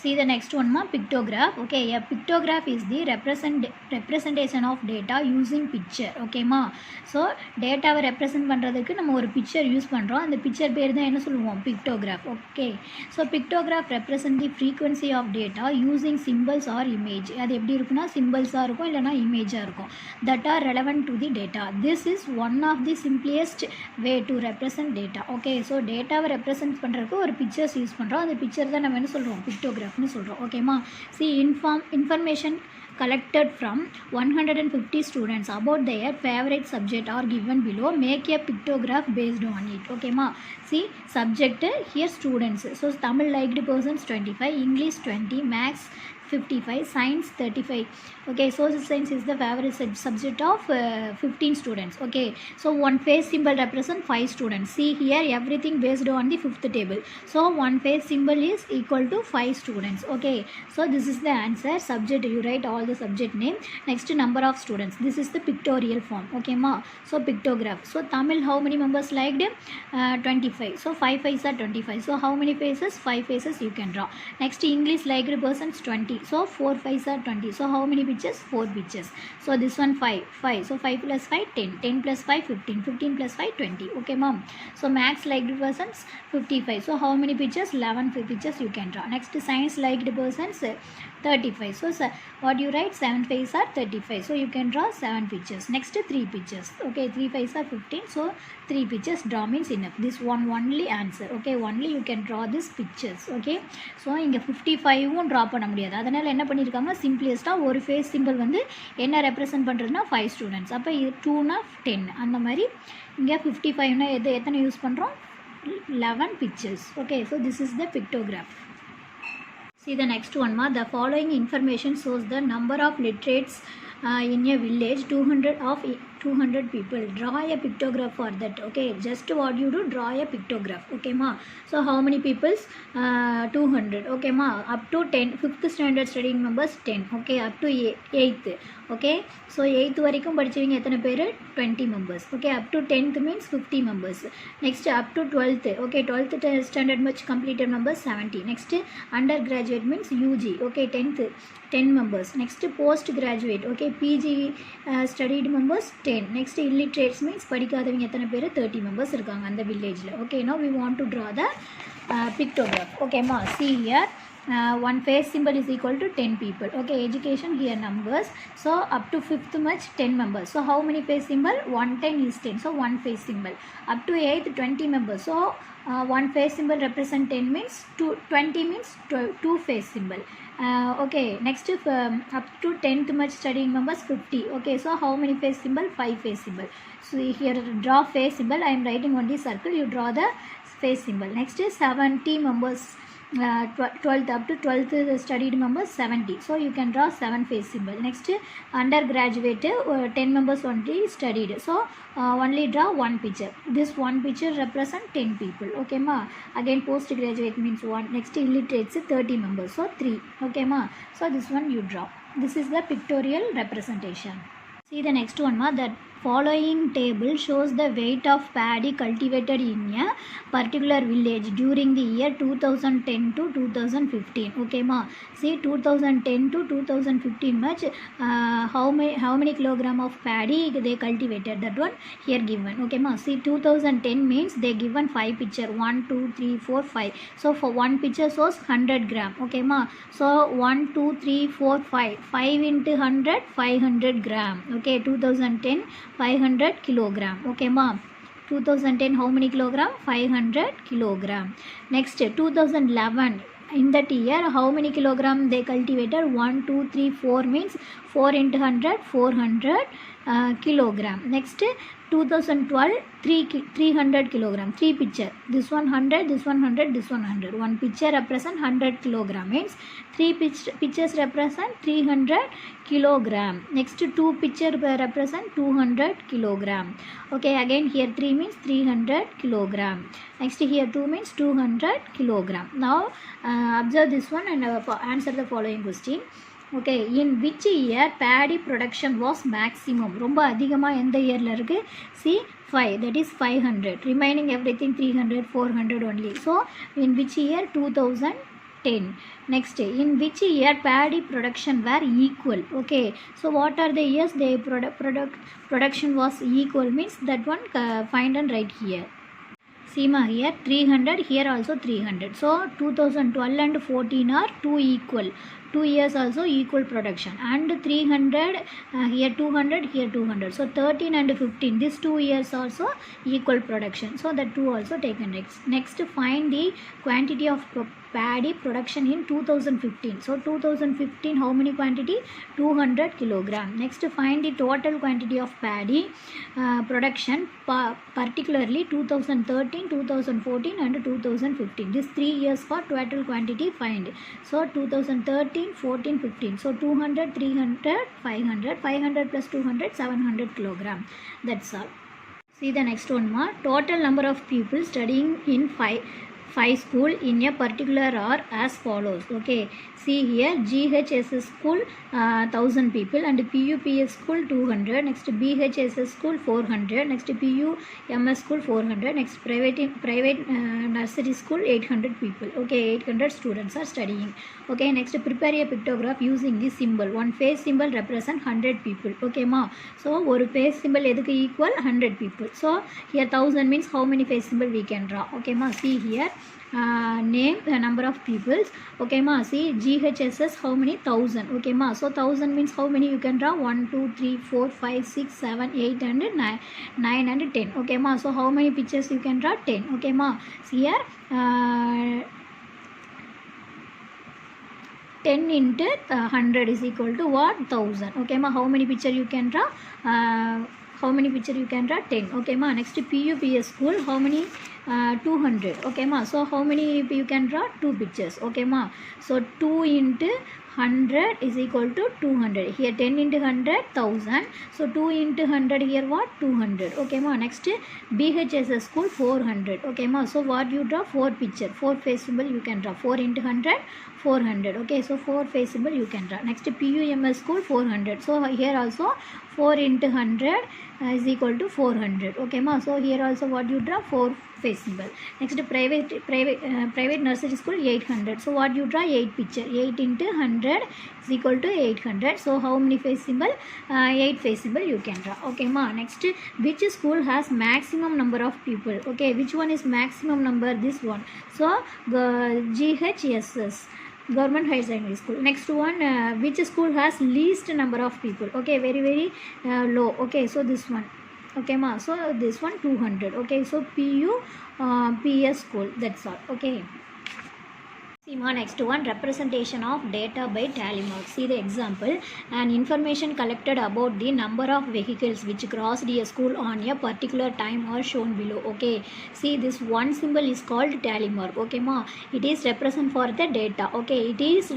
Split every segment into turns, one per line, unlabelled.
See the next one ma pictograph. Okay, a pictograph is the representation of data using picture. Okay ma, so data represent பண்றதுக்கு நம்ம ஒரு picture use பண்றோம். அந்த picture பேர் தான் என்ன சொல்லுவோம், pictograph. Okay, so pictograph represent the frequency of data using symbols or image. அது எப்படி இருக்குன்னா symbols ஆ இருக்கும் இல்லனா image ஆ இருக்கும், that are relevant to the data. This is one of the simplest way to represent data. Okay, so data represent பண்றதுக்கு ஒரு pictures use பண்றோம். அந்த picture தான் நம்ம என்ன சொல்றோம், pictograph னு சொல்றோம். ஓகேமா, see information collected from 150 students about their favorite subject are given below. Make a pictograph based on it. Okay ma, see subject here students, so Tamil liked persons 25, English 20, Maths 55, Science 35. Okay, social science is the favorite subject of 15 students. Okay, so one face symbol represent 5 students. See here everything based on the fifth table, so one face symbol is equal to 5 students. Okay, so this is the answer. Subject, you write all the subject name. Next, number of students, this is the pictorial form. Okay ma, so pictograph. So Tamil, how many members liked? 25, so 5 faces are 25, so how many faces? 5 faces you can draw. Next, English liked persons 20, so 4 5s are 20, so how many pictures? 4 pictures. So this one 5, so 5 plus 5 10, 10 plus 5 15, 15 plus 5 20. Okay mom, so Maths liked persons 55, so how many pictures? 11 pictures you can draw. Next, Science liked persons 35, so what you write? 7 5s are 35, so you can draw 7 pictures. Next, 3 pictures. Okay, 3 5s are 15, so 3 pictures draw means enough. This one only answer. Okay, only you can draw these pictures. Okay, so இங்க 55 draw பண்ண முடியாது, அதனால என்ன பண்ணிருக்காங்க, சிம்பிளஸ்டா ஒரு face simple வந்து என்ன represent பண்றதுன்னா 5 ஸ்டூடண்ட்ஸ், அப்ப இது 2 னா 10, அந்த மாதிரி இங்க 55 னா எத்தனை யூஸ் பண்றோம்? 11 pictures. Okay, so this is the pictograph. See the next one ma, the following information shows the number of literates in a village. 200 people. Draw a pictograph for that. Okay, just what you do, draw a pictograph. Okay ma, so how many peoples? 200. Okay ma, up to 10, 5th standard studying members 10. Okay, up to 8th. Okay, so 8th வரைக்கும் படிச்சவங்க எத்தனை பேர்? 20 members. Okay, up to 10th means 50 members. Next, up to 12th. Okay, 12th standard much completed members 70. Next, undergraduate means UG. Okay, 10th 10 members. Next, postgraduate. Okay, PG studied members 10. Next, illiterates means படிக்காதவங்க எத்தனை பேர்? 30 members இருக்காங்க அந்த வில்லேஜ்ல. Okay, now we want to draw the pictograph. Okay ma, see here one face symbol is equal to 10 people. Okay, education here numbers, so up to 5th much 10 members, so how many face symbol? 110 is 10, so one face symbol. Up to 8th 20 members, so one face symbol represent 10 means 20 means 2 face symbol. Okay, next, up to 10th much studying members 50. Okay, so how many face symbol? 5 face symbol. So here draw face symbol, I am writing on the circle, you draw the face symbol. Next is 70 members, 12th up to 12th studied members 70, so you can draw 7 face symbol. Next, undergraduate 10 members only studied, so only draw one picture. This one picture represent 10 people. Okay ma, again postgraduate means 1. Next, illiterates 30 members, so 3. Okay ma, so this one you draw. This is the pictorial representation. See the next one ma, that following table shows the weight of paddy cultivated in a particular village during the year 2010 to 2015. Okay ma, see 2010 to 2015 much how many kilogram of paddy they cultivated, that one here given. Okay ma, see 2010 means they given 5 picture, 1 2 3 4 5, so for one picture shows 100 gram. Okay ma, so 1 2 3 4 5 into 100 500 gram. Okay, 2010 500 kilogram. Okay ma, 2010 how many kilogram? 500 kilogram. Next, 2011 in that year how many kilogram they cultivated? 1 2 3 4 means 4 into 100 400 kilogram. Next, 2012 300 kilogram, 3 picture, this one 100, this one 100, this one 100. One picture represent 100 kilogram means 3 pictures represent 300 kilogram. Next, 2 picture represent 200 kilogram. Okay, again here 3 means 300 kilogram. Next, here 2 means 200 kilogram. Now observe this one and answer the following question. Okay, in which year paddy production was maximum? ரொம்ப அதிகமா எந்த இயர்ல இருக்கு? See 5, that is 500. Remaining everything 300, 400 only. So in which year? 2010. 10. Next, in which year paddy production were equal? Okay, so what are the years the production was equal means that one find and write here. See ma, here 300, here also 300. So 2012 and 14 are 2 equal. 2 years also equal production. And 300, here 200, here 200. So 13 and 15, these 2 years also equal production. So the 2 also taken next. Next, find the quantity of paddy production in 2015. So 2015, how many quantity? 200 kilogram. Next, find the total quantity of paddy production particularly 2013, 2014 and 2015. These 3 years for total quantity find. So 2013, 14, 15. So 200, 300, 500. 500 plus 200, 700 kilogram. That's all. See the next one ma. Total number of people studying in 5 school in a particular are as follows. Okay, see here GHSS school 1000 people and PUPS school 200. Next BHSS school 400. Next PUMS school 400. Next private nursery school 800 people. Okay, 800 students are studying. Okay, next prepare a pictograph using this symbol. One face symbol represent 100 people. Okay ma, so one face symbol edukku equal 100 people. So here 1000 means how many face symbol we can draw. Okay ma, see here name the number of peoples. Okay ma, see GHSS how many? 1000. Okay ma, so 1000 means how many you can draw? 1 2 3 4 5 6 7 8 and 9 and 10. Okay ma, so how many pictures you can draw? 10. Okay ma, see here 10 into 100 is equal to what? 1000. Okay ma, how many picture you can draw? How many picture you can draw? 10. Okay ma, next PUPS school how many? 200. Okay ma, so how many you can draw? 2 pictures. Okay ma, so 2 into 100 is equal to 200. Here 10 into 100, 1000. So 2 into 100 here what? 200. Okay ma, next BHSS school 400. Okay ma, so what you draw? 4 picture, 4 face symbol you can draw. 4 into 100, 400. Okay, so 4 face symbol you can draw. Next PUMS school 400. So here also 4 into 100 is equal to 400. Okay ma, so here also what you draw? 4 face symbol. Next private nursery school 800. So what you draw? 8 picture. 8 into 100 is equal to 800. So how many face symbol? 8 face symbol you can draw. Okay ma, next which school has maximum number of people? Okay, which one is maximum number? This one. So GHSS, Government Higher Secondary School. Next one, which school has least number of people? Okay, very low. Okay, so this one. Okay ma, so this one 200. Okay, so PUPS school. That's all. Okay. See ma, next one, representation of data by tally mark. See the example. An information collected about the number of vehicles which crossed a school on a particular time are shown below. Okay, see this one symbol is called tally mark. Okay ma, it is represent for the data. Okay, it is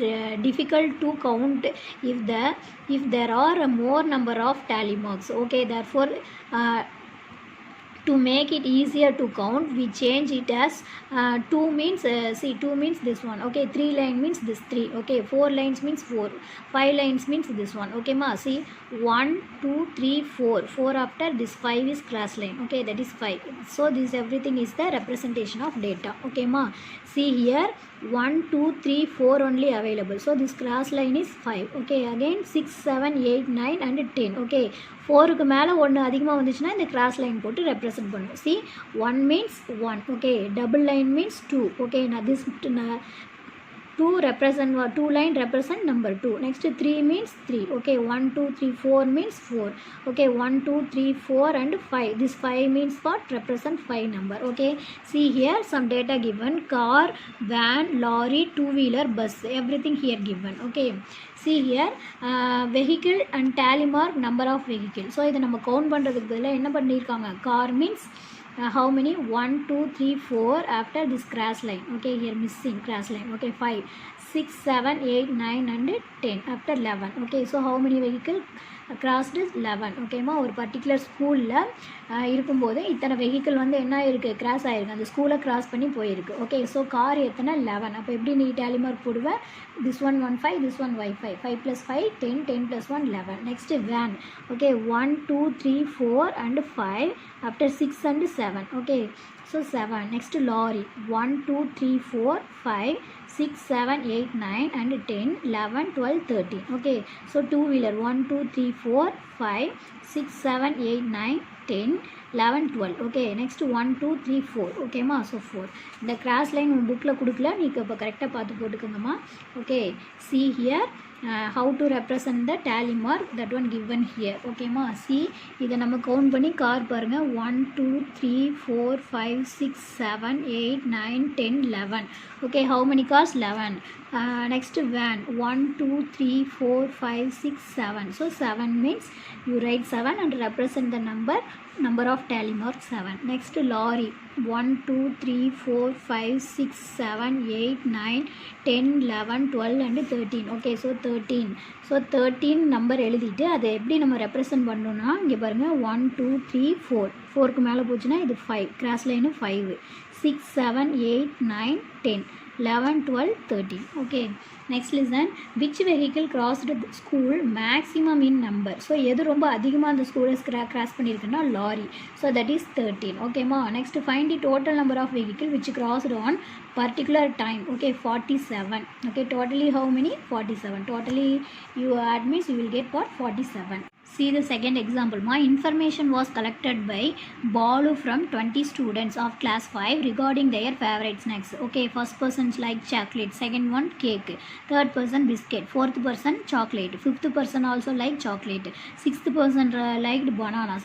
difficult to count if there are more number of tally marks. Okay, therefore to make it easier to count, we change it as 2 means see 2 means this one. Okay, 3 line means this 3. Okay, 4 lines means 4. 5 lines means this one. Okay ma, see 1 2 3 4. 4 after this 5 is cross line. Okay, that is 5. So this everything is the representation of data. Okay ma, see here 1 2 3 4 only available. So this cross line is 5. Okay, again 6 7 8 9 and 10. Okay, 4 க்கு மேல 1 அதிகமா வந்துச்சுனா இந்த cross line போட்டு represent பண்ணும். See 1 means 1. Okay, double line means 2. Okay, now this 2 represent 2 line represent number 2. Next 3 means 3. Okay, 1 2 3 4 means 4. Okay, 1 2 3 4 and 5. This 5 means what? Represent 5 number. Okay, see here some data given: car, van, lorry, two wheeler, bus, everything here given. Okay, see here vehicle and tally mark number of vehicle. So இதை நம்ம count பண்ணுறதுக்கு பதிலாக என்ன பண்ணியிருக்காங்க? car means how many? 1 2 3 4 after this cross line. Okay, here missing cross line. Okay, 5 6 7 8 9 and 10 after 11. Okay, so how many vehicle crossed is 11. ஓகேமா, ஒரு particular ஸ்கூலில் இருக்கும்போது இத்தனை வெஹிக்கிள் வந்து என்ன இருக்குது, கிராஸ் ஆகிருக்கு, அந்த ஸ்கூலை கிராஸ் பண்ணி போயிருக்கு. ஓகே, ஸோ கார் எத்தனை? 11. அப்போ எப்படி நீ டேலி மார்க் போடுவேன்? this one 1 5, this one y 5, 5 plus 5 10, 10 plus 1 11. Next van. Okay, 1 2 3 4 and 5 after 6 and 7. Okay, So 7. Next lorry. 1, 2, 3, 4, 5, 6, 7, 8, 9 and 10, 11, 12, 13. Okay. So two wheeler. 1, 2, 3, 4, 5, 6, 7, 8, 9, 10, 11, 12. Okay. Next 1, 2, 3, 4. Okay ma. So 4. The cross line bookல கொடுக்கல நீங்க இப்ப கரெக்ட்டா பார்த்து போட்டுக்கங்கம்மா. Okay. See here. How to represent the tally mark, that one given here. Okay ma. See இதை நம்ம count பண்ணி car பாருங்க. 1 2 3 4 5 6 7 8 9 10 11. Okay, how many cars? 11. Next van. 1 2 3 4 5 6 7. So 7 means you write 7 and represent the number of tally mark 7. Next lorry. 1 2 3 4 5 6 7 8 9 10 11 12 and 13. Okay, so 13. So 13 number எழுதிட்டு அதை எப்படி நம்ம represent பண்ணணும்னா இங்கே பாருங்க 1 2 3 4 4க்கு மேலே போச்சுன்னா இது 5 cross line 5 6 7 8 9 10 11 12 13. Okay, next listen. Which vehicle crossed the school maximum in number? So எது ரொம்ப அதிகமாக அந்த ஸ்கூலை கிராஸ் பண்ணியிருக்குன்னா lorry. So that is 13. Okay ma. Next find the total number of vehicle which crossed on particular time. Okay, 47. Okay, totally how many? 47. Totally you add means you will get what? 47. See the second example. My information was collected by Balu from 20 students of class 5 regarding their favorite snacks. Okay, first person like chocolate, second one cake, third person biscuit, fourth person chocolate, fifth person also like chocolate, sixth person liked banana,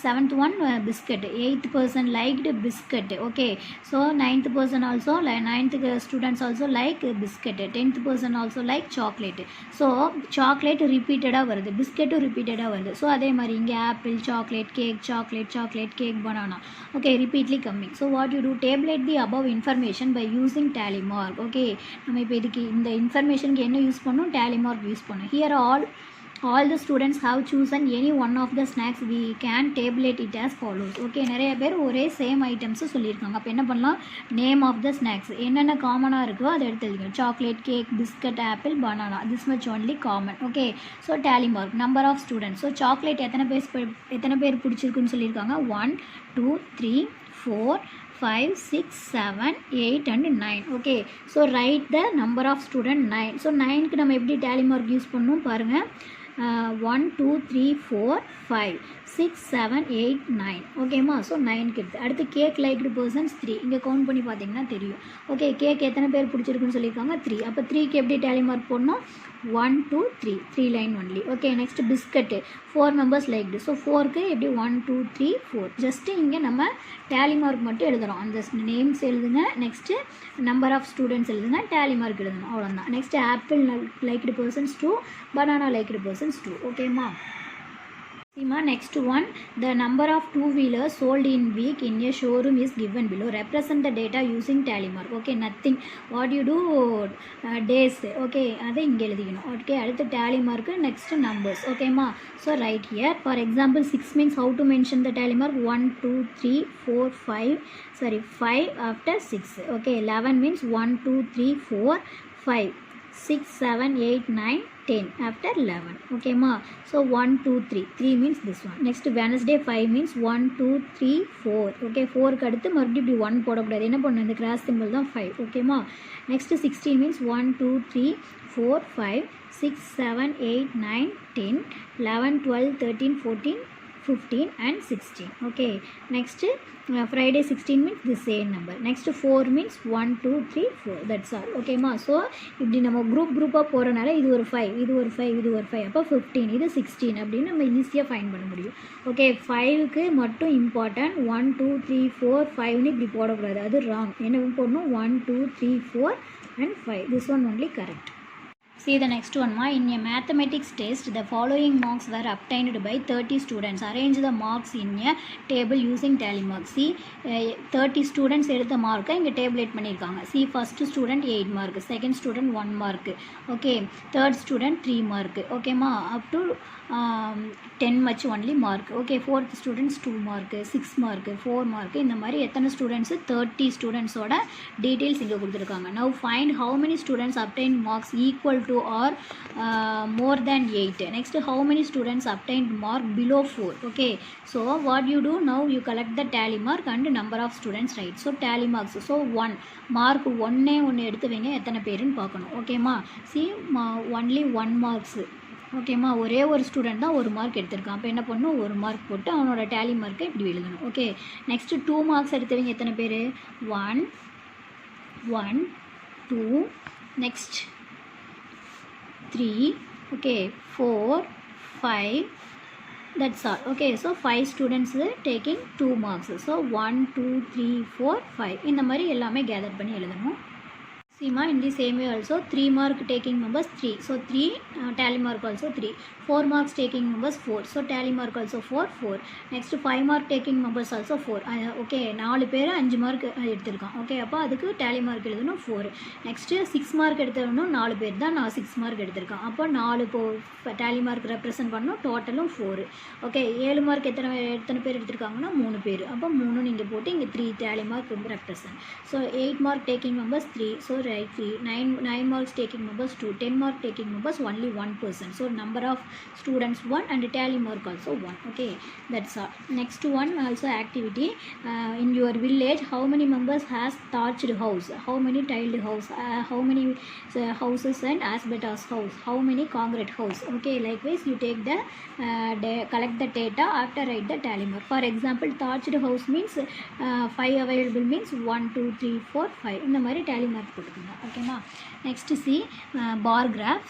seventh one biscuit, eighth person liked biscuit. Okay, so ninth person also ninth students also like biscuit, 10th person also like chocolate. So chocolate repeated வருது, biscuit repeated வருது. So அதே மாதிரி இங்கே apple, chocolate, cake, banana. Okay, repeatedly coming. So what you do, tabulate the above information by using tally mark. Okay, நம்ம இப்போ இதுக்கு இந்த இன்ஃபர்மேஷனுக்கு என்ன யூஸ் பண்ணணும்? tally mark யூஸ் பண்ணணும். Here all the students have chosen any one of the snacks. We can tabulate it as follows. Okay, நிறைய பேர் ஒரே சேம் ஐட்டம்ஸ் சொல்லியிருக்காங்க. அப்போ என்ன பண்ணலாம்? நேம் ஆஃப் த ஸ்நாக்ஸ் என்னென்ன காமனாக இருக்கோ அதை எடுத்து எழுதிக்கணும். Chocolate, cake, biscuit, apple, banana, this much only common. Okay, so tally mark. Number of students. So chocolate எத்தனை பேர் பிடிச்சிருக்குன்னு சொல்லியிருக்காங்க? 1 2 3 4 5 6 7 8 and 9. Okay, so write the number of student 9. So 9க்கு நம்ம எப்படி டேலி மார்க் யூஸ் பண்ணணும் பாருங்கள். 1 2 3 4 5 6 7 8 9. ஓகேம்மா. ஸோ 9க்கு எடுத்து அடுத்து கேக் லைக்டு பர்சன்ஸ் 3. இங்கே கவுண்ட் பண்ணி பார்த்தீங்கன்னா தெரியும். ஓகே, கேக் எத்தனை பேர் பிடிச்சிருக்குன்னு சொல்லியிருக்காங்க? 3. அப்போ 3க்கு எப்படி டேலி மார்க் போடணும்? 1 2 3 3 line only. Okay, next biscuit 4 members liked. So 4க்கு எப்படி 1 2 3 4. ஜஸ்ட்டு இங்கே நம்ம டேலி மார்க் மட்டும் எழுதுகிறோம். அந்த நேம்ஸ் எழுதுங்க, நெக்ஸ்ட்டு நம்பர் ஆஃப் ஸ்டூடெண்ட்ஸ் எழுதுங்க, டேலி மார்க் எழுதணும், அவ்வளோதான். Next apple liked persons 2, banana liked persons 2. ஓகேம்மா. Next one, the number of two-wheelers sold in week in a showroom is given below. Represent the data using tally mark. Okay, nothing. What you do? Days. Okay, அதை இங்கே எழுதிக்கணும். Okay, அடுத்து tally mark, next numbers. Okay ma. So right here, for example 6 means how to mention the tally mark? 1 2 3 4 5 after 6. Okay, 11 means 1 2 3 4 5 6 7 8 9 10 after 11. Okay ma. So 1 2 3 means this one. Next Wednesday 5 means 1 2 3 4. Okay, 4க்கு அடுத்து மறுபடியும் இப்படி 1 போடக்கூடாது. என்ன பண்ணணும்? இந்த cross simple தான் 5. Okay ma. Next 16 means 1 2 3 4 5 6 7 8 9 10 11 12 13 14 15 and 16. Okay, next Friday 16 means the same number. Next 4 means 1 2 3 4. That's all. Okay ma. So இப்படி நம்ம குரூப்பாக போகிறனால இது ஒரு 5, இது ஒரு 5, இது ஒரு 5, அப்போ 15, இது 16 அப்படின்னு நம்ம ஈஸியாக ஃபைண்ட் பண்ண முடியும். ஓகே, 5க்கு மட்டும் இம்பார்ட்டன்ட் 1 2 3 4 5ன்னு இப்படி போடக்கூடாது, அது ராங். என்ன போடணும்? 1 2 3 4 and 5. This one only correct. See the next one ma. In a mathematics test, the following marks were obtained by 30 students. Arrange the marks in a table using tally mark. See 30 students எடுத்த மார்க்கை இங்கே டேபிளேட் பண்ணியிருக்காங்க. See first student 8 mark, second student 1 mark. Okay, third student 3 mark. Okay ma, up to 10 much only mark. Okay, fourth students 2 mark, 6 mark, 4 mark. இந்த மாதிரி எத்தனை students? 30 ஸ்டூடெண்ட்ஸோட details இங்கே கொடுத்துருக்காங்க. Now find how many students obtained marks equal to or more than 8. Next, how many students obtained mark below 4? Okay, so what you do now, you collect the tally mark and number of students, right? So tally marks, so 1 mark 1 எடுத்து வைங்க எத்தனை பேருன்னு பார்க்கணும். ஓகேம்மா, see only 1 marks. ஓகேம்மா, ஒரே ஒரு student தான் ஒரு மார்க் எடுத்திருக்கான். அப்போ என்ன பண்ணணும், ஒரு மார்க் போட்டு அவனோட டேலி மார்க்கை இப்படி எழுதணும். ஓகே, நெக்ஸ்ட்டு 2 மார்க்ஸ் எடுத்தவங்க எத்தனை பேர்? 1 1 2 next 3 okay 4 5 that's all. Okay, so 5 students taking 2 marks. So 1 2 3 4 5 இந்த மாதிரி எல்லாமே கேதர் பண்ணி எழுதணும். Seema, in the same way also 3 mark taking members 3, so 3 tally mark also 3. 4 marks taking members 4, so tally mark also 4. Next 5 mark taking members also 4. Okay, 4 பேர் 5 mark எடுத்திருக்கான். Okay, அப்போ அதுக்கு tally mark எழுதணும் 4. Next 6 mark எடுத்தவனும் 4 பேர் தான் 6 mark எடுத்திருக்கான். அப்போ 4 tally mark represent பண்ணணும், டோட்டலும் 4. ஓகே, 7 மார்க் எத்தனை பேர் எடுத்திருக்காங்கன்னா 3 பேர். அப்போ 3 நீங்கள் போட்டு இங்கே 3 tally mark represent. So 8 mark taking members 3, so right 3. 9 marks taking members 2. 10 mark taking members only 1 person. So number of students 1 and tally mark also 1. Okay, that's all. Next one also activity. In your village, how many members has thatched house? How many tiled house? How many houses and asbestos house? How many concrete house? Okay, likewise you take the collect the data after write the tally mark. For example, thatched house means 5 available means 1 2 3 4 5 இந்த மாதிரி tally mark போட்டுக்கோங்க. ஓகேமா, next C bar graph.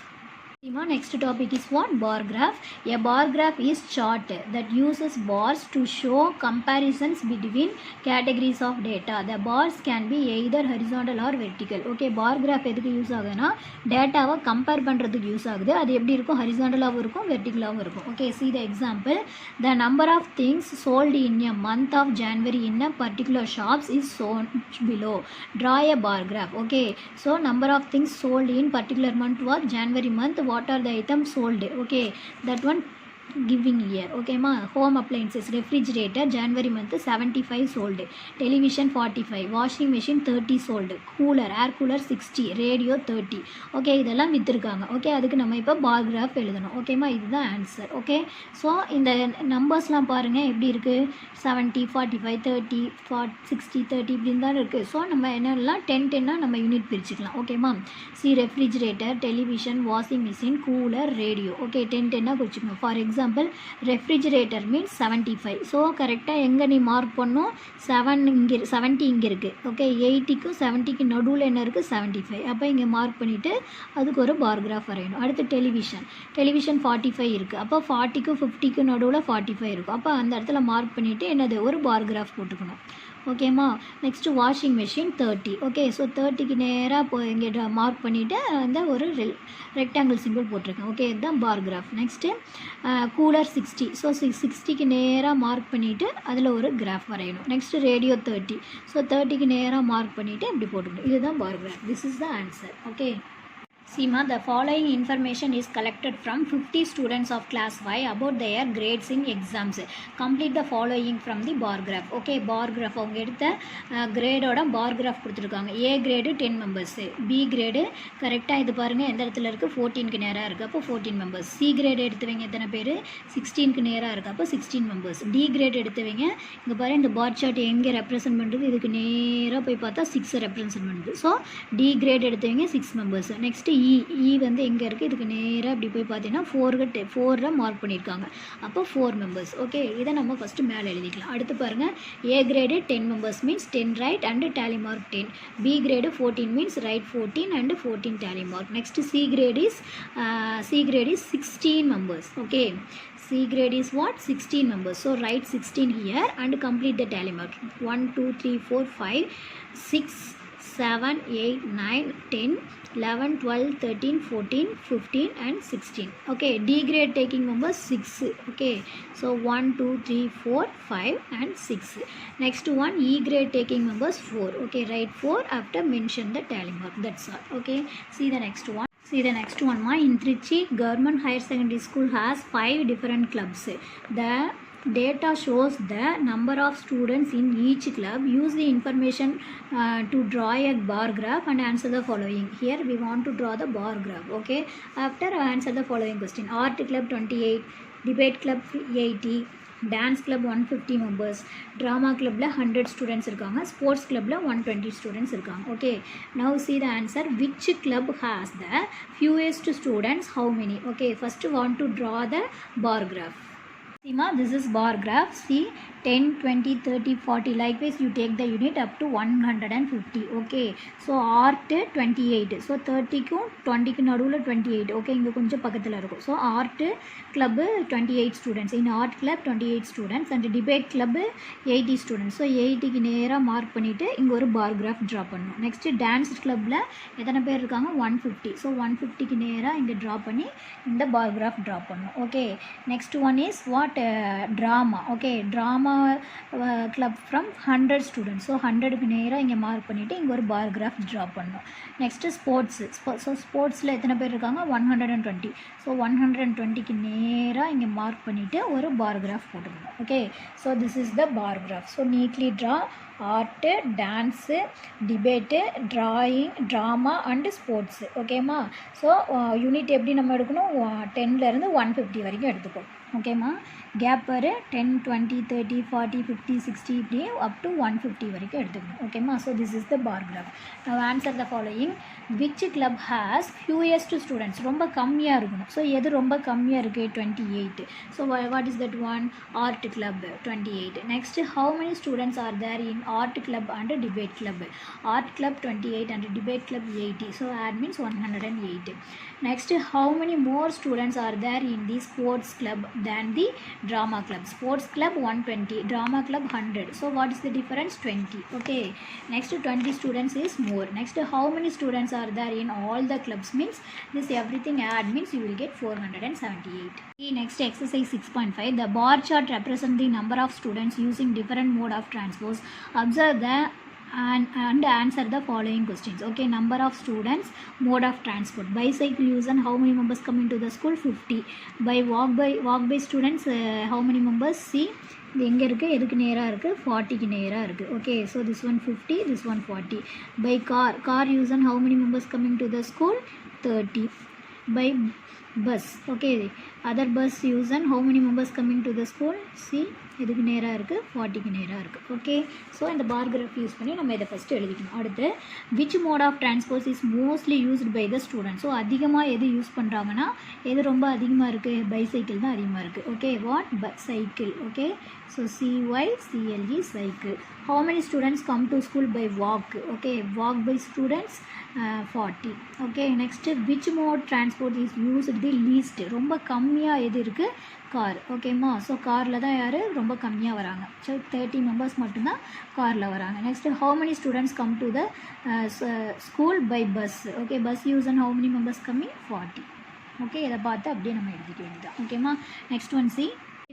Next topic is what? Bar graph. A bar graph is chart that uses bars to show comparisons between categories of data. The bars can be either horizontal or vertical. Okay, bar graph எதுக்கு use ஆகுதுன்னா டேட்டாவை compare பண்ணுறதுக்கு use ஆகுது. அது எப்படி இருக்கும்? ஹரிசாண்டலாகவும் இருக்கும், வெர்டிக்கலாகவும் இருக்கும். Okay, see the example. The number of things sold in a month of January in a particular shops is shown below. Draw a bar graph. Okay, so number of things sold in particular month was January month. What are the items sold? Okay, that one giving here. Okay ma, home appliances, refrigerator January month 75 sold, television 45, washing machine 30 sold, cooler air cooler 60, radio 30. Okay, இதெல்லாம் விற்றுருக்காங்க. Okay, அதுக்கு நம்ம இப்போ பார் graph எழுதணும். ஓகேம்மா, இதுதான் answer. Okay, so இந்த நம்பர்ஸ்லாம் பாருங்கள் எப்படி இருக்குது. 70 45 30 60 30 இப்படின்னு தான் இருக்குது. ஸோ நம்ம என்னெல்லாம் 10 நம்ம யூனிட் பிரிச்சுக்கலாம். ஓகேம்மா, see refrigerator, television, washing machine, cooler, radio. Okay, 10 குறிச்சிக்கணும். For example refrigerator means 75. So கரெக்டாக எங்கே நீ மார்க் பண்ணணும், 70 இங்கே இருக்குது. ஓகே, 80க்கும் 70க்கு நடுவில் என்ன இருக்குது, 75. அப்போ இங்கே மார்க் பண்ணிவிட்டு அதுக்கு ஒரு பார் கிராஃப் வரையணும். அடுத்து டெலிவிஷன் 45 இருக்குது. அப்போ 40க்கும் 50க்கும் நடுவில் 45 இருக்கும். அப்போ அந்த இடத்துல மார்க் பண்ணிவிட்டு என்னது ஒரு பார் கிராஃப் போட்டுக்கணும். ஓகேம்மா, next washing machine 30. Okay, so 30க்கு நேராக இப்போ இங்கே மார்க் பண்ணிவிட்டு அந்த ஒரு ரெக்டாங்கிள் சிம்பிள் போட்டிருக்கேன். ஓகே, இதுதான் bar graph. Next cooler 60. So 60க்கு நேராக மார்க் பண்ணிவிட்டு அதில் ஒரு கிராஃப் வரையணும். Next radio 30. ஸோ 30க்கு நேராக மார்க் பண்ணிவிட்டு இப்படி போட்டுக்கணும். இதுதான் bar graph. This is the answer. Okay, Seema, the following information is collected from 50 students of class 5 about their grades in exams. Complete the following from the bar graph. Okay, bar graph அவங்க எடுத்த கிரேடோட bar graph கொடுத்துருக்காங்க. A grade 10 members, B grade கரெக்டாக இது பாருங்கள் எந்த இடத்துல இருக்குது, 14க்கு நேராக இருக்குது. அப்போ 14 members. C கிரேடு எடுத்தவங்க எத்தனை பேர், 16க்கு நேராக இருக்குது. அப்போ 16 members. D கிரேடு எடுத்தவங்க இங்கே பாருங்கள் இந்த பார் சார்ட் எங்கே ரெப்ரசன்ட் பண்ணுறது, இதுக்கு நேராக போய் பார்த்தா 6 ரெப்ரசன்ட் பண்ணுது. ஸோ D கிரேடு எடுத்தவங்க 6 members. நெக்ஸ்ட்டு இ வந்து எங்கே இருக்குது, இதுக்கு நேராக இப்படி போய் பார்த்தீங்கன்னா 4 மார்க் பண்ணியிருக்காங்க. அப்போ 4 members. ஓகே, இதை நம்ம ஃபஸ்ட்டு மேலே எழுதிக்கலாம். அடுத்து பாருங்கள், A grade 10 members means 10 right and tally mark 10. B grade 14 means right 14 and 14 tally mark. Next C grade is 16 members. Okay, C grade is what? 16 members. So write 16 here and complete the tally mark. 1 2 3 4 5 6 7 8 9 10 11 12 13 14 15 and 16. Okay, D grade taking members 6. Okay, so 1 2 3 4 5 and 6. Next one, E grade taking members 4. Okay, write 4 after mention the tally mark. That's all. Okay, see the next one. See the next one. In Trichy Government Higher Secondary School has 5 different clubs. The data shows the number of students in each club. Use the information to draw a bar graph and answer the following. Here we want to draw the bar graph. Okay, after answer the following question. Art club 28, debate club 80, dance club 150 members, drama கிளப்பில் 100 students இருக்காங்க, sports கிளப்பில் 120 students இருக்காங்க. Okay, now see the answer. Which club has the fewest students, how many? Okay, first want to draw the bar graph. This is bar graph. See, 10, 20, 30, 40. Likewise, you take the unit up to 150. Okay. So, art 28. So, 30 க்கும் 20 க்கு நடுவுல 28. Okay, இங்க கொஞ்சம் பக்கத்துல இருக்கும். So, art club 28 students. In art club 28 students and debate club 80 students. So, 80 க்கு நேரா mark பண்ணிட்டு இங்க ஒரு bar graph draw பண்ணணும். Next, dance clubல எத்தனை பேர் இருக்காங்க? 150. So, 150 க்கு நேரா இங்க draw பண்ணி இந்த bar graph draw பண்ணணும். Okay. Next one is what? Drama. Okay, drama club from 100 students. So 100 க்கு நேரா இங்க மார்க் பண்ணிட்டு இங்க ஒரு பார் கிராஃப் டிரா பண்ணனும். Next sports. ஸோ ஸ்போர்ட்ஸ்ல எத்தனை பேர் இருக்காங்க? 120. ஸோ 120 க்கு நேரா இங்க மார்க் பண்ணிட்டு ஒரு பார் கிராஃப் போட்டுக்கணும். Okay, so this is the bar graph. So neatly draw art, dance, debate, drawing, drama and sports. ஓகேம்மா? ஸோ யூனிட் எப்படி நம்ம எடுக்கணும்? 10லேருந்து 150 வரைக்கும் எடுத்துக்கோ. ஓகேம்மா? கேப் வரு 10, 20, 30, 40, 50, 60 இப்படியே அப் டு 150 வரைக்கும் எடுத்துக்கணும். ஓகேம்மா? So this is the bar graph. Now answer the following. Which club has fewest students? ரொம்ப கம்மியாக இருக்கணும். ஸோ எது ரொம்ப கம்மியாக இருக்குது? 28. So what is that one? Art club 28. Next, how many students are there in art club and debate club? Art club 28 and debate club 80. So add means 108. Next, how many more students are there in the sports club than the drama club? Sports club 120, drama club 100. So what is the difference? 20. Okay. Next, 20 students is more. Next, how many students are there in all the clubs? Means this everything add means you will get 478. Next, exercise 6.5. The bar chart represents the number of students using different mode of transport. Observe the and answer the following questions. Okay, number of students, mode of transport. Bicycle user, how many members come into the school? 50. By walk by students, how many members? See, இது எங்கே இருக்குது? எதுக்கு நேராக இருக்குது? 40க்கு நேராக இருக்குது. Okay, so this one 50, this one 40. By car user, how many members coming to the school? 30. By bus, okay, other bus user, how many members coming to the school? See, இதுக்கு நேராக இருக்குது, 40க்கு நேராக இருக்குது. ஓகே, ஸோ இந்த பார் graph use பண்ணி நம்ம இதை ஃபஸ்ட்டு எழுதிக்கணும். அடுத்து, which mode of transport is mostly used by the student? So அதிகமாக எது யூஸ் பண்ணுறாங்கன்னா, எது ரொம்ப அதிகமாக இருக்குது? பைசைக்கிள் தான் அதிகமாக இருக்குது. Okay, what? Cycle. Okay, so CYCLE cycle. How many students come to school by walk? Okay, walk by students 40. Okay, next, which mode transport is used the least? ரொம்ப கம்மியாக எது இருக்குது? கார். ஓகேம்மா? ஸோ காரில் தான் யார் ரொம்ப கம்மியாக வராங்க. ஸோ 30 மெம்பர்ஸ் மட்டும்தான் காரில் வராங்க. Next, how many students come to the school by bus? Okay, bus use and how many members coming? 40. Okay, இதை பார்த்து அப்படியே நம்ம எழுதிக்க வேண்டியதான். ஓகேம்மா? Next one C.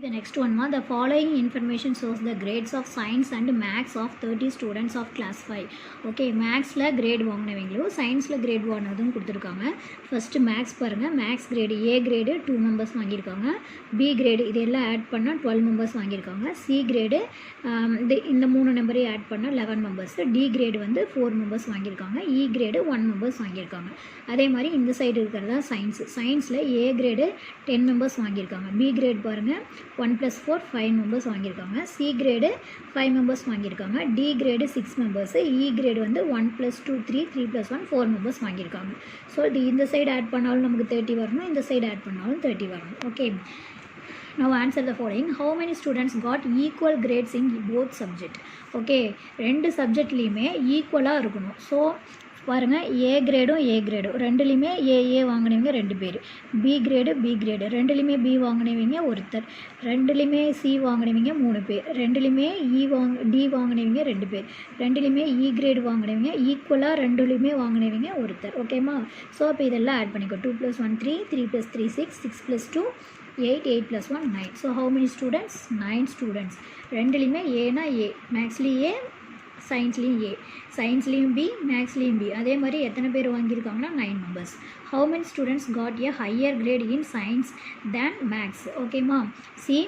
The next one, the following information shows the grades of science and maths of 30 students of class 5. Okay, mathsல grade வாங்கினவங்களும் சயின்ஸில் கிரேட் வாங்கினதும் கொடுத்துருக்காங்க. ஃபஸ்ட்டு மேக்ஸ் பாருங்கள். Maths grade A grade 2 members வாங்கியிருக்காங்க. B கிரேடு இது எல்லாம் add பண்ணால் 12 members வாங்கியிருக்காங்க. C கிரேடு இந்த 3 நம்பரையும் ஆட் பண்ணால் 11 members. D கிரேடு வந்து 4 members வாங்கியிருக்காங்க. E கிரேடு 1 members வாங்கியிருக்காங்க. அதே மாதிரி இந்த சைடு இருக்கிறதா சயின்ஸில் A கிரேடு 10 members வாங்கியிருக்காங்க. B கிரேட் பாருங்கள் 1 + 4 5 members வாங்கியிருக்காங்க. C கிரேடு 5 members வாங்கியிருக்காங்க. D grade 6 members. E grade வந்து 1 + 2 3 3 + 1 4 members வாங்கியிருக்காங்க. ஸோ இந்த சைடு ஆட் பண்ணாலும் நமக்கு 30 வரணும், இந்த சைடு ஆட் பண்ணாலும் 30 வரணும். Okay, now answer the following. How many students got equal grades in both subject? Okay, ரெண்டு சப்ஜெக்ட்லேயுமே ஈக்குவலாக இருக்கணும். ஸோ பாருங்கள், A கிரேடும் A கிரேடும் ரெண்டுலேயுமே ஏ வாங்கினவங்க 2 பேர். B கிரேடு B கிரேடு ரெண்டுலேயுமே B வாங்கினவங்க ஒருத்தர். ரெண்டுலேயுமே C வாங்கினவங்க 3 பேர். ரெண்டுலேயுமே D வாங்கினவங்க 2 பேர். ரெண்டுலேயுமே E கிரேடு வாங்கினவங்க ஈக்குவலாக ரெண்டுலேயுமே வாங்கினவங்க ஒருத்தர். ஓகேம்மா? ஸோ அப்போ இதெல்லாம் ஆட் பண்ணிக்கோ. 2 + 1 3, 3 + 3 6, 6 + 2 8, 8 + 1 9. So how many students? 9 students. ரெண்டுலேயுமே ஏனா A, மேக்ஸ்லேயும் A, சயின்ஸ்லேயும் A, சயின்ஸ்லேயும் B, மேக்ஸ்லேயும் B. அதே மாதிரி எத்தனை பேர் வாங்கியிருக்காங்கன்னா 9 members. How many students got a higher grade in science than maths? ஓகேம்மா? See,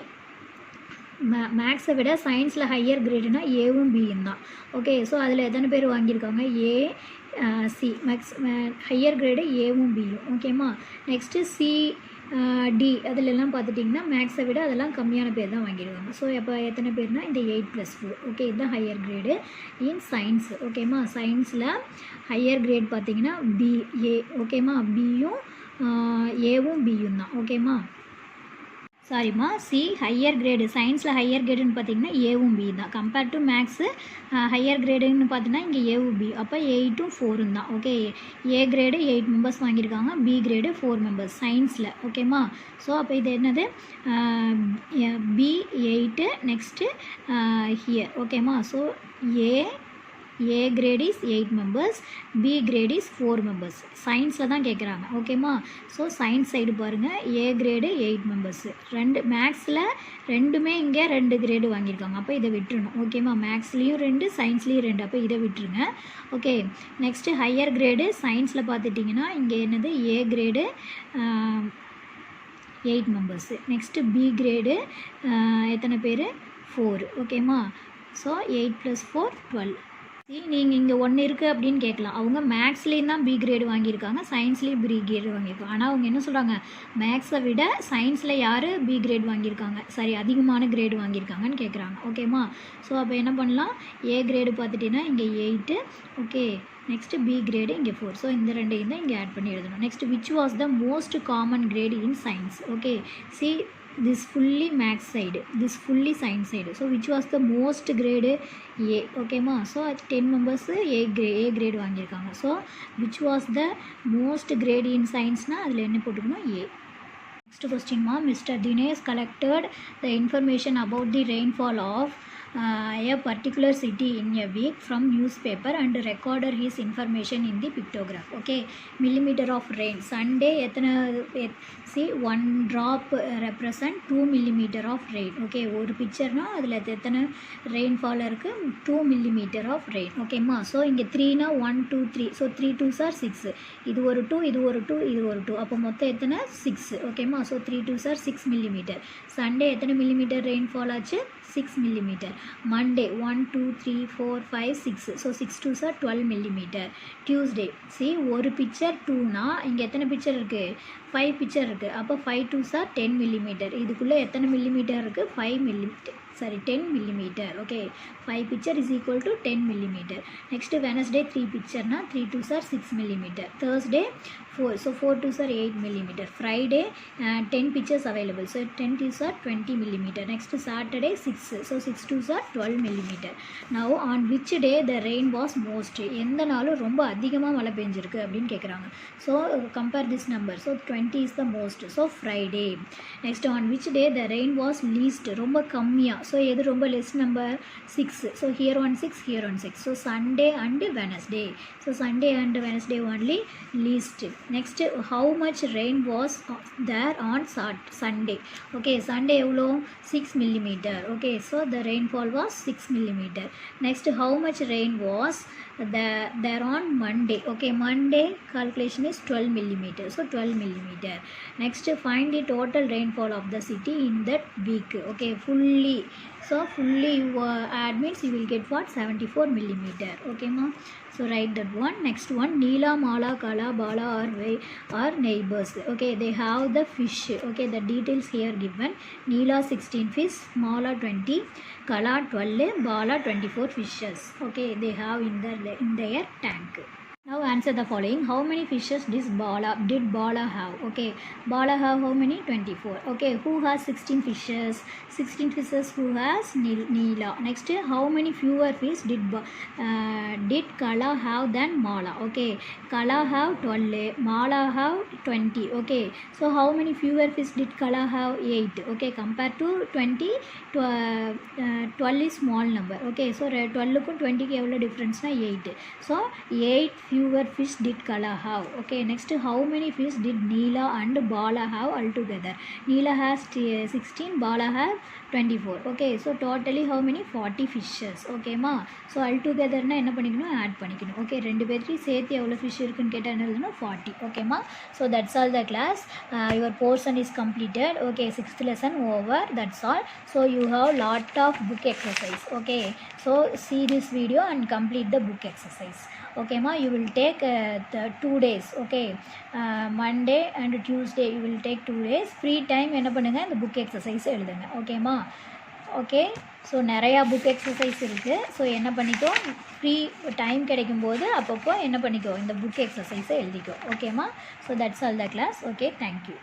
மேக்ஸை விட சயின்ஸில் ஹையர் கிரேடுனா ஏவும் பியும் தான். ஓகே, ஸோ அதில் எத்தனை பேர் வாங்கியிருக்காங்க? ஏ, சி. மேக்ஸ் ஹையர் கிரேடு ஏவும் பியும். ஓகேம்மா. நெக்ஸ்ட்டு சி, டி அதிலெல்லாம் பார்த்துட்டிங்கன்னா மேக்ஸை விட அதெல்லாம் கம்மியான பேர் தான் வாங்கியிருக்காங்க. ஸோ அப்போ எத்தனை பேர்னா இந்த 8+4. ஓகே, இதுதான் ஹையர் கிரேடு இன் சயின்ஸ். ஓகேம்மா. சயின்ஸில் ஹையர் கிரேட் பார்த்தீங்கன்னா பி, ஏ. ஓகேம்மா. பியும் ஏவும் பியும் தான். ஓகேம்மா. சாரிம்மா, சி ஹையர் கிரேடு. சயின்ஸில் ஹையர் கிரேடுன்னு பார்த்தீங்கன்னா ஏவும் பி தான். கம்பேர்ட் டு மேக்ஸு ஹையர் கிரேடுன்னு பார்த்தீங்கன்னா இங்கே ஏவும் பி. அப்போ 8ம் 4ம் தான். ஓகே, ஏ கிரேடு 8 மெம்பர்ஸ் வாங்கியிருக்காங்க, பி கிரேடு 4 மெம்பர்ஸ் சயின்ஸில். ஓகேம்மா. ஸோ அப்போ இது என்னது? B 8 next here. ஓகேம்மா. So A grade is 8 members, B grade is 4 members. சயின்ஸில் தான் கேட்குறாங்க. ஓகேம்மா. ஸோ சயின்ஸ் சைடு பாருங்கள், ஏ கிரேடு 8 மெம்பர்ஸு. மேக்ஸில் ரெண்டுமே இங்கே 2 கிரேடு வாங்கியிருக்காங்க. அப்போ இதை விட்டுருணும். ஓகேம்மா. மேக்ஸ்லேயும் 2, சயின்ஸ்லேயும் 2. அப்போ இதை விட்டுருங்க. ஓகே, நெக்ஸ்ட்டு ஹையர் கிரேடு சயின்ஸில் பார்த்துட்டிங்கன்னா இங்கே என்னது? A grade 8 members. Next B grade எத்தனை பேர்? 4. ஓகேம்மா. ஸோ 8 + 4 12. நீங்கள் இங்கே 1 இருக்குது அப்படின்னு கேட்கலாம். அவங்க மேக்ஸ்லேயும் தான் பி கிரேடு வாங்கியிருக்காங்க, சயின்ஸ்லேயும் பி கிரேடு வாங்கியிருக்காங்க. ஆனால் அவங்க என்ன சொல்கிறாங்க? மேக்ஸை விட சயின்ஸில் யார் பி கிரேடு வாங்கியிருக்காங்க, சரி அதிகமான கிரேடு வாங்கியிருக்காங்கன்னு கேட்குறாங்க. ஓகேம்மா. ஸோ அப்போ என்ன பண்ணலாம்? ஏ கிரேடு பார்த்துட்டிங்கன்னா இங்கே 8. ஓகே, நெக்ஸ்ட்டு பி கிரேடு இங்கே 4. ஸோ இந்த ரெண்டையும் தான் இங்கே ஆட் பண்ணி எழுதணும். Next, which was the most common grade in science? Okay, C this fully max side, this fully science side. So which was the most grade? A. Okay ma. So 10 members A grade வாங்கியிருக்காங்க. So which was the most grade in science na அதில் என்ன போட்டுக்கணும்? A. Next question ma, Mr. Dinesh collected the information about the rainfall of a particular city in a week from newspaper and recorded his information in the pictograph. Okay, millimeter of rain. Sunday எத்தனை? see 1 drop represent 2 millimeter of rain. Okay, ஒரு பிக்சர்னா அதில் எத்தனை rainfall இருக்குது? 2 millimeter of rain. ஓகேம்மா. So இங்கே 3னா 1 2 3. So 3 2s are 6. இது ஒரு 2, இது ஒரு 2, இது ஒரு 2. அப்போ மொத்தம் எத்தனை? 6. ஓகேம்மா. So 3 2s are 6 millimeter. Sunday எத்தனை மில்லிமீட்டர் ரெயின்ஃபால் ஆச்சு? 6 millimeter. Monday 1 2 3 4 5 6. So 6 2s are 12 millimeter. Tuesday, see ஒரு பிக்சர் 2னா இங்கே எத்தனை பிக்சர் இருக்குது? 5 பிக்சர் இருக்குது. அப்போ 5 2s are 10 millimeter. இதுக்குள்ளே எத்தனை மில்லிமீட்டர் இருக்குது? 5 millimeter. Sorry, 10 millimeter. Okay, 5 picture is equal to 10 millimeter. Next, Wednesday 3 picture na 3 2s are 6 millimeter. Thursday 4, so 4 2s are 8 millimeter. Friday 10 pictures available, so 10 2s are 20 millimeter. Next, Saturday 6, so 6 2s are 12 millimeter. Now on which day the rain was most? எந்த நாளும் ரொம்ப அதிகமாக மழை பெஞ்சிருக்கு அப்படின்னு கேட்குறாங்க. So compare this number. So 20 is the most, so Friday. Next, on which day the rain was least? ரொம்ப கம்மியாக. So எது ரொம்ப less number? 6. So here on 6, here on 6. So Sunday and Wednesday. So Sunday and Wednesday only least. Next, how much rain was there on Sunday? Okay, Sunday எவ்வளோ? 6 millimeter. Okay, so the rainfall was 6 millimeter. Next, how much rain was there on Monday? Okay, Monday calculation is 12 millimeter. So 12 millimeter. Next, find the total rainfall of the city in that week. Okay, fully. So fully you add means you will get what? 74 millimeter. Okay ma. So write that one. Next one, Neela, Mala, Kala, Bala are neighbors. Okay, they have the fish. Okay, the details here given. Neela 16 fish, Mala 20, Kala 12, Bala 24 fishes. Okay, they have in their tank. Now answer the following. How many fishes did Bala have? Okay, Bala have how many? 24. Okay, who has 16 fishes? 16 fishes who has? Neela. Next, how many fewer fish did Kala have than Mala? Okay, Kala have 12, Mala have 20. Okay, so how many fewer fish did Kala have? 8. Okay, compared to 20, 12 is small number. Okay, so 12 க்கும் 20 க்கு எவ்வளோ difference? 8. So 8 fewer fish did Kala have? Okay, next, how many fish did Neela and Bala have altogether? Neela has 16, Bala has 24. Okay, so totally how many? 40 fishes. Okay ma, so altogether na enna panikkanum, add panikkanum. Okay, rendu பேருக்கு சேர்த்து எவ்வளவு fish இருக்குன்னு கேட்டா என்ன எழுதணும்? 40. Okay ma, so that's all the class. Your portion is completed. Okay, 6th lesson over. That's all. So you have lot of book exercise. Okay, so see this video and complete the book exercise. Okay ma, you will take the 2 days. Okay, Monday and Tuesday you will take 2 days. Free time என்ன பண்ணுங்க, இந்த book exercise எழுதுங்க. Okay ma, okay. So நிறையா book exercise இருக்குது. So என்ன பண்ணிக்கோ, free time கிடைக்கும்போது அப்பப்போ என்ன பண்ணிக்கோ, இந்த புக் எக்ஸசைஸை எழுதிக்கோ. ஓகேம்மா, so that's all the class. Okay, thank you.